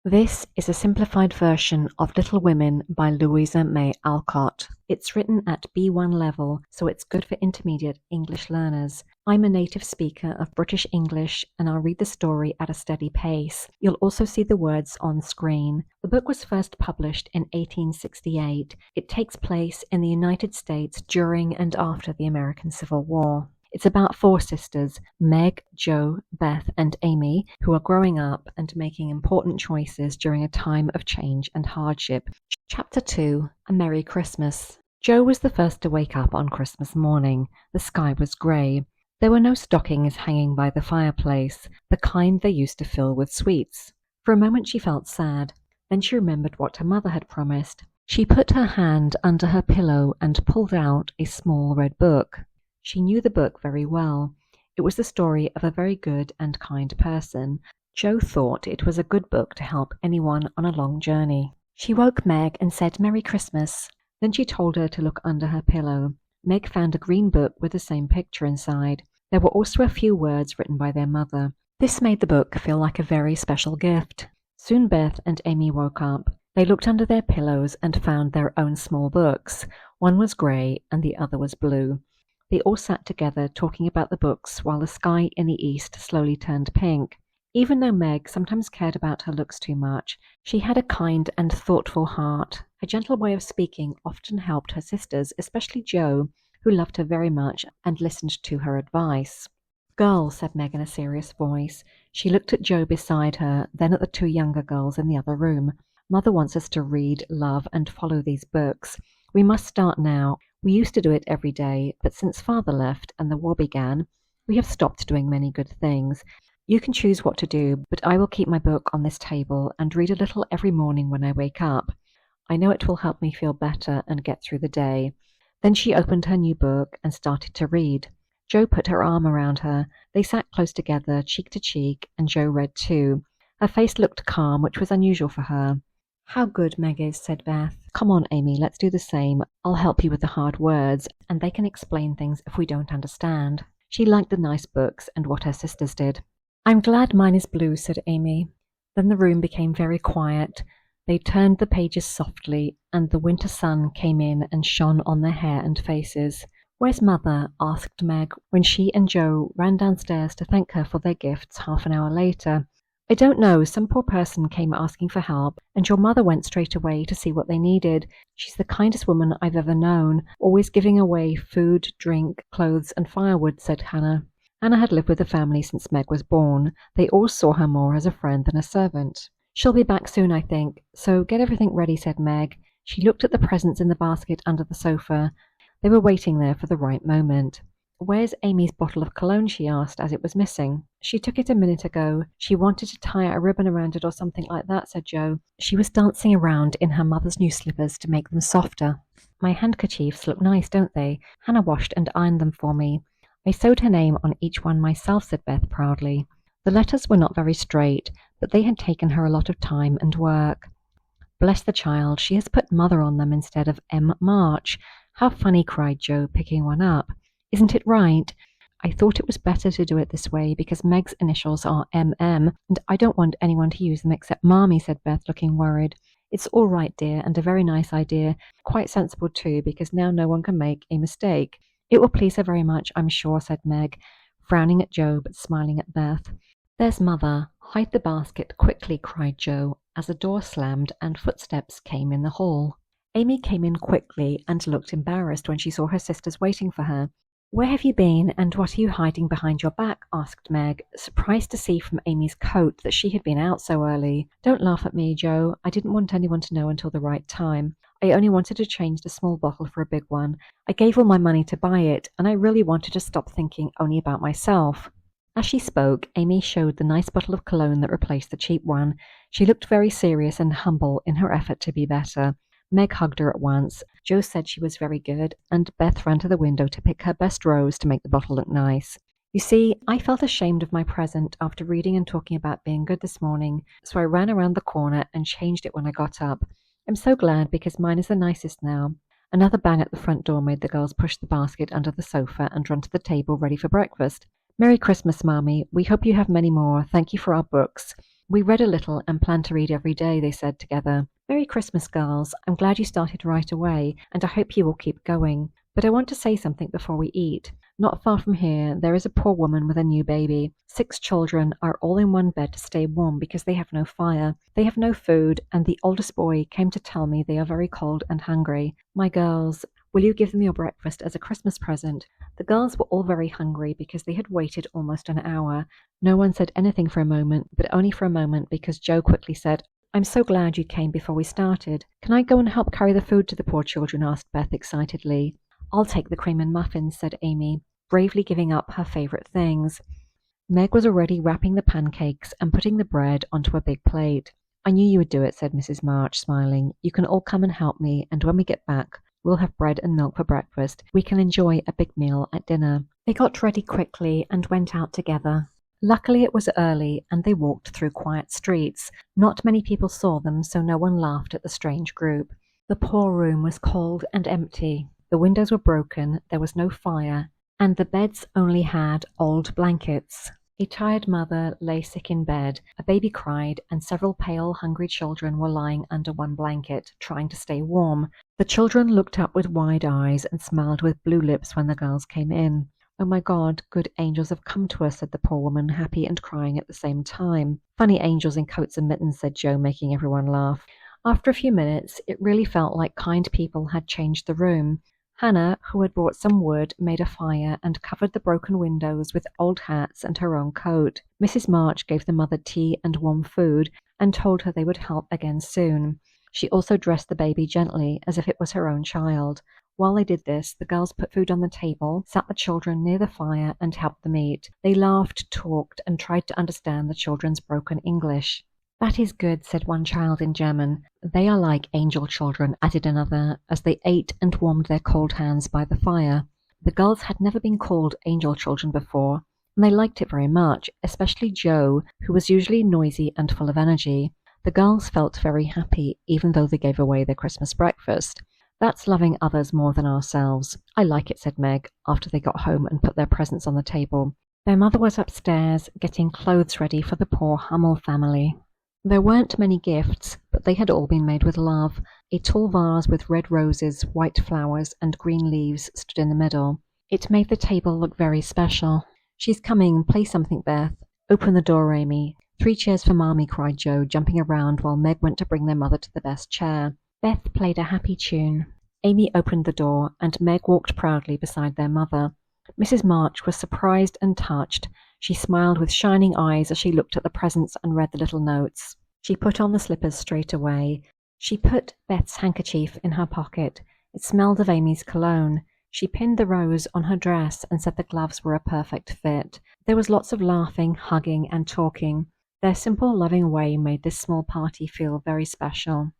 This is a simplified version of Little Women by Louisa May Alcott. It's written at B1 level, so it's good for intermediate English learners. I'm a native speaker of British English, and I'll read the story at a steady pace. You'll also see the words on screen. The book was first published in 1868. It takes place in the United States during and after the American Civil War. It's about four sisters, Meg, Jo, Beth, and Amy, who are growing up and making important choices during a time of change and hardship. Chapter 2, A Merry Christmas. Jo was the first to wake up on Christmas morning. The sky was grey. There were no stockings hanging by the fireplace, the kind they used to fill with sweets. For a moment she felt sad. Then she remembered what her mother had promised. She put her hand under her pillow and pulled out a small red book. She knew the book very well. It was the story of a very good and kind person. Jo thought it was a good book to help anyone on a long journey. She woke Meg and said, "Merry Christmas." Then she told her to look under her pillow. Meg found a green book with the same picture inside. There were also a few words written by their mother. This made the book feel like a very special gift. Soon Beth and Amy woke up. They looked under their pillows and found their own small books. One was grey and the other was blue. They all sat together talking about the books while the sky in the east slowly turned pink. Even though Meg sometimes cared about her looks too much, she had a kind and thoughtful heart. Her gentle way of speaking often helped her sisters, especially Jo, who loved her very much and listened to her advice. "Girls," said Meg in a serious voice. She looked at Jo beside her, then at the two younger girls in the other room. "Mother wants us to read, love, and follow these books. We must start now. We used to do it every day, but since Father left and the war began, we have stopped doing many good things. You can choose what to do, but I will keep my book on this table and read a little every morning when I wake up. I know it will help me feel better and get through the day." Then she opened her new book and started to read. Jo put her arm around her. They sat close together, cheek to cheek, and Jo read too. Her face looked calm, which was unusual for her. "How good Meg is," said Beth. "Come on, Amy, let's do the same. I'll help you with the hard words, and they can explain things if we don't understand." She liked the nice books and what her sisters did. "I'm glad mine is blue," said Amy. Then the room became very quiet. They turned the pages softly, and the winter sun came in and shone on their hair and faces. "Where's Mother?" asked Meg, when she and Jo ran downstairs to thank her for their gifts half an hour later. "I don't know. Some poor person came asking for help, and your mother went straight away to see what they needed. She's the kindest woman I've ever known, always giving away food, drink, clothes, and firewood," said Hannah. Hannah had lived with the family since Meg was born. They all saw her more as a friend than a servant. "She'll be back soon, I think, so get everything ready," said Meg. She looked at the presents in the basket under the sofa. They were waiting there for the right moment. "Where's Amy's bottle of cologne?" she asked, as it was missing. "She took it a minute ago. She wanted to tie a ribbon around it or something like that," said Jo. She was dancing around in her mother's new slippers to make them softer. "My handkerchiefs look nice, don't they? Hannah washed and ironed them for me. I sewed her name on each one myself," said Beth proudly. The letters were not very straight, but they had taken her a lot of time and work. "Bless the child, she has put Mother on them instead of M. March. How funny," cried Jo, picking one up. "Isn't it right? I thought it was better to do it this way because Meg's initials are MM, and I don't want anyone to use them except Marmee," said Beth, looking worried. "It's all right, dear, and a very nice idea. Quite sensible too, because now no one can make a mistake. It will please her very much, I'm sure," said Meg, frowning at Jo but smiling at Beth. "There's Mother. Hide the basket quickly," cried Jo, as the door slammed and footsteps came in the hall. Amy came in quickly and looked embarrassed when she saw her sisters waiting for her. "Where have you been, and what are you hiding behind your back?" asked Meg, surprised to see from Amy's coat that she had been out so early. "Don't laugh at me, Jo. I didn't want anyone to know until the right time. I only wanted to change the small bottle for a big one. I gave all my money to buy it, and I really wanted to stop thinking only about myself." As she spoke, Amy showed the nice bottle of cologne that replaced the cheap one. She looked very serious and humble in her effort to be better. Meg hugged her at once. Jo said she was very good, and Beth ran to the window to pick her best rose to make the bottle look nice. "You see, I felt ashamed of my present after reading and talking about being good this morning, so I ran around the corner and changed it when I got up. I'm so glad because mine is the nicest now." Another bang at the front door made the girls push the basket under the sofa and run to the table ready for breakfast. "Merry Christmas, Marmee. We hope you have many more. Thank you for our books." "We read a little and plan to read every day," they said together. "Merry Christmas, girls. I'm glad you started right away, and I hope you will keep going. But I want to say something before we eat. Not far from here, there is a poor woman with a new baby. 6 children are all in one bed to stay warm because they have no fire. They have no food, and the oldest boy came to tell me they are very cold and hungry. My girls, will you give them your breakfast as a Christmas present?" The girls were all very hungry because they had waited almost an hour. No one said anything for a moment, but only for a moment, because Joe quickly said, "I'm so glad you came before we started." "Can I go and help carry the food to the poor children?" asked Beth excitedly. "I'll take the cream and muffins," said Amy, bravely giving up her favourite things. Meg was already wrapping the pancakes and putting the bread onto a big plate. "I knew you would do it," said Mrs. March, smiling. "You can all come and help me, and when we get back, we'll have bread and milk for breakfast. We can enjoy a big meal at dinner." They got ready quickly and went out together. Luckily it was early, and they walked through quiet streets. Not many people saw them, so no one laughed at the strange group. The poor room was cold and empty. The windows were broken, there was no fire, and the beds only had old blankets. A tired mother lay sick in bed, a baby cried, and several pale, hungry children were lying under one blanket, trying to stay warm. The children looked up with wide eyes and smiled with blue lips when the girls came in. "Oh my God, good angels have come to us," said the poor woman, happy and crying at the same time. "Funny angels in coats and mittens," said Joe, making everyone laugh. After a few minutes, it really felt like kind people had changed the room. Hannah, who had brought some wood, made a fire and covered the broken windows with old hats and her own coat. Mrs. March gave the mother tea and warm food and told her they would help again soon. She also dressed the baby gently, as if it was her own child. While they did this, the girls put food on the table, sat the children near the fire, and helped them eat. They laughed, talked, and tried to understand the children's broken English. "That is good," said one child in German. "They are like angel children," added another, as they ate and warmed their cold hands by the fire. The girls had never been called angel children before, and they liked it very much, especially Joe, who was usually noisy and full of energy. The girls felt very happy, even though they gave away their Christmas breakfast. "That's loving others more than ourselves. I like it," said Meg, after they got home and put their presents on the table. Their mother was upstairs, getting clothes ready for the poor Hummel family. There weren't many gifts, but they had all been made with love. A tall vase with red roses, white flowers, and green leaves stood in the middle. It made the table look very special. "She's coming. Play something, Beth. Open the door, Amy. 3 chairs for Mommy," cried Joe, jumping around while Meg went to bring their mother to the best chair. Beth played a happy tune. Amy opened the door, and Meg walked proudly beside their mother. Mrs. March was surprised and touched. She smiled with shining eyes as she looked at the presents and read the little notes. She put on the slippers straight away. She put Beth's handkerchief in her pocket. It smelled of Amy's cologne. She pinned the rose on her dress and said the gloves were a perfect fit. There was lots of laughing, hugging, and talking. Their simple, loving way made this small party feel very special.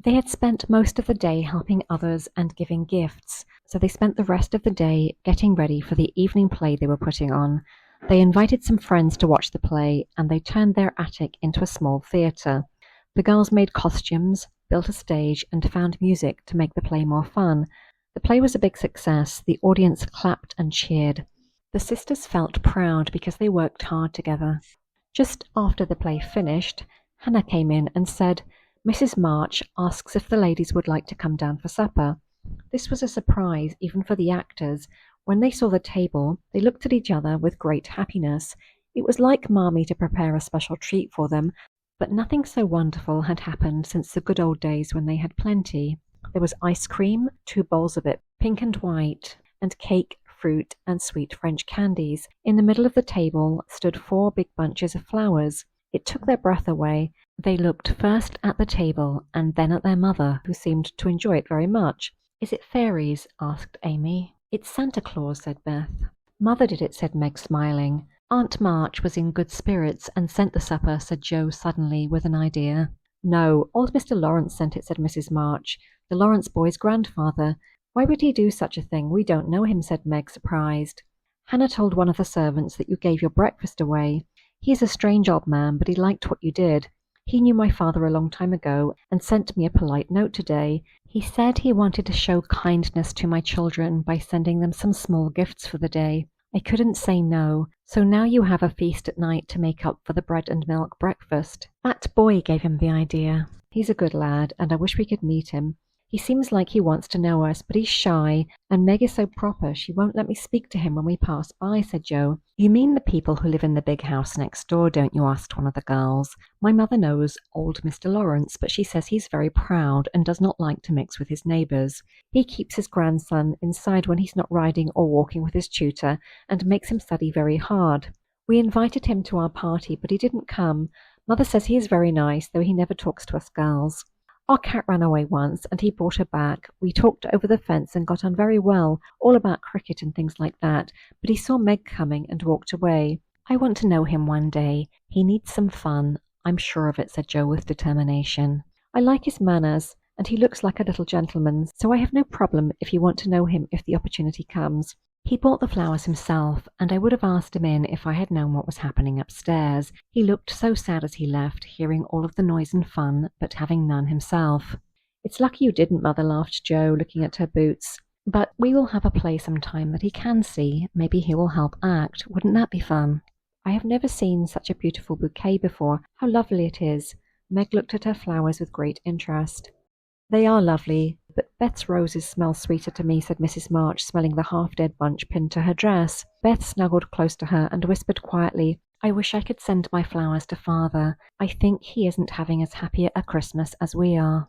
They had spent most of the day helping others and giving gifts, so they spent the rest of the day getting ready for the evening play they were putting on. They invited some friends to watch the play, and they turned their attic into a small theatre. The girls made costumes, built a stage, and found music to make the play more fun. The play was a big success. The audience clapped and cheered. The sisters felt proud because they worked hard together. Just after the play finished, Hannah came in and said, "Mrs. March asks if the ladies would like to come down for supper." This was a surprise even for the actors. When they saw the table, they looked at each other with great happiness. It was like Mommy to prepare a special treat for them, but nothing so wonderful had happened since the good old days when they had plenty. There was ice cream, 2 bowls of it, pink and white, and cake, fruit, and sweet French candies. In the middle of the table stood 4 big bunches of flowers. It took their breath away. They looked first at the table and then at their mother, who seemed to enjoy it very much. "Is it fairies?" asked Amy. "It's Santa Claus," said Beth. "Mother did it," said Meg, smiling. "Aunt March was in good spirits and sent the supper," said Joe suddenly, with an idea. "No, old Mr. Laurence sent it," said Mrs. March. "The Laurence boy's grandfather. Why would he do such a thing? We don't know him," said Meg, surprised. "Hannah told one of the servants that you gave your breakfast away. He is a strange old man, but he liked what you did. He knew my father a long time ago and sent me a polite note today. He said he wanted to show kindness to my children by sending them some small gifts for the day. I couldn't say no, so now you have a feast at night to make up for the bread and milk breakfast. That boy gave him the idea. He's a good lad, and I wish we could meet him. He seems like he wants to know us, but he's shy, and Meg is so proper she won't let me speak to him when we pass by, said Joe. You mean the people who live in the big house next door, don't you? Asked one of the girls. My mother knows old Mr Laurence, but she says he's very proud and does not like to mix with his neighbours. He keeps his grandson inside when he's not riding or walking with his tutor, and makes him study very hard. We invited him to our party, but he didn't come. Mother says he is very nice, though he never talks to us girls. Our cat ran away once, and he brought her back. We talked over the fence and got on very well, all about cricket and things like that, but he saw Meg coming and walked away. I want to know him one day. He needs some fun. I'm sure of it, said Joe with determination. I like his manners, and he looks like a little gentleman, so I have no problem if you want to know him if the opportunity comes. He bought the flowers himself, and I would have asked him in if I had known what was happening upstairs. He looked so sad as he left, hearing all of the noise and fun, but having none himself. It's lucky you didn't, Mother, laughed Joe, looking at her boots. But we will have a play sometime that he can see. Maybe he will help act. Wouldn't that be fun? I have never seen such a beautiful bouquet before. How lovely it is. Meg looked at her flowers with great interest. They are lovely, but Beth's roses smell sweeter to me, said Mrs. March, smelling the half-dead bunch pinned to her dress. Beth snuggled close to her and whispered quietly, I wish I could send my flowers to Father. I think he isn't having as happy a Christmas as we are.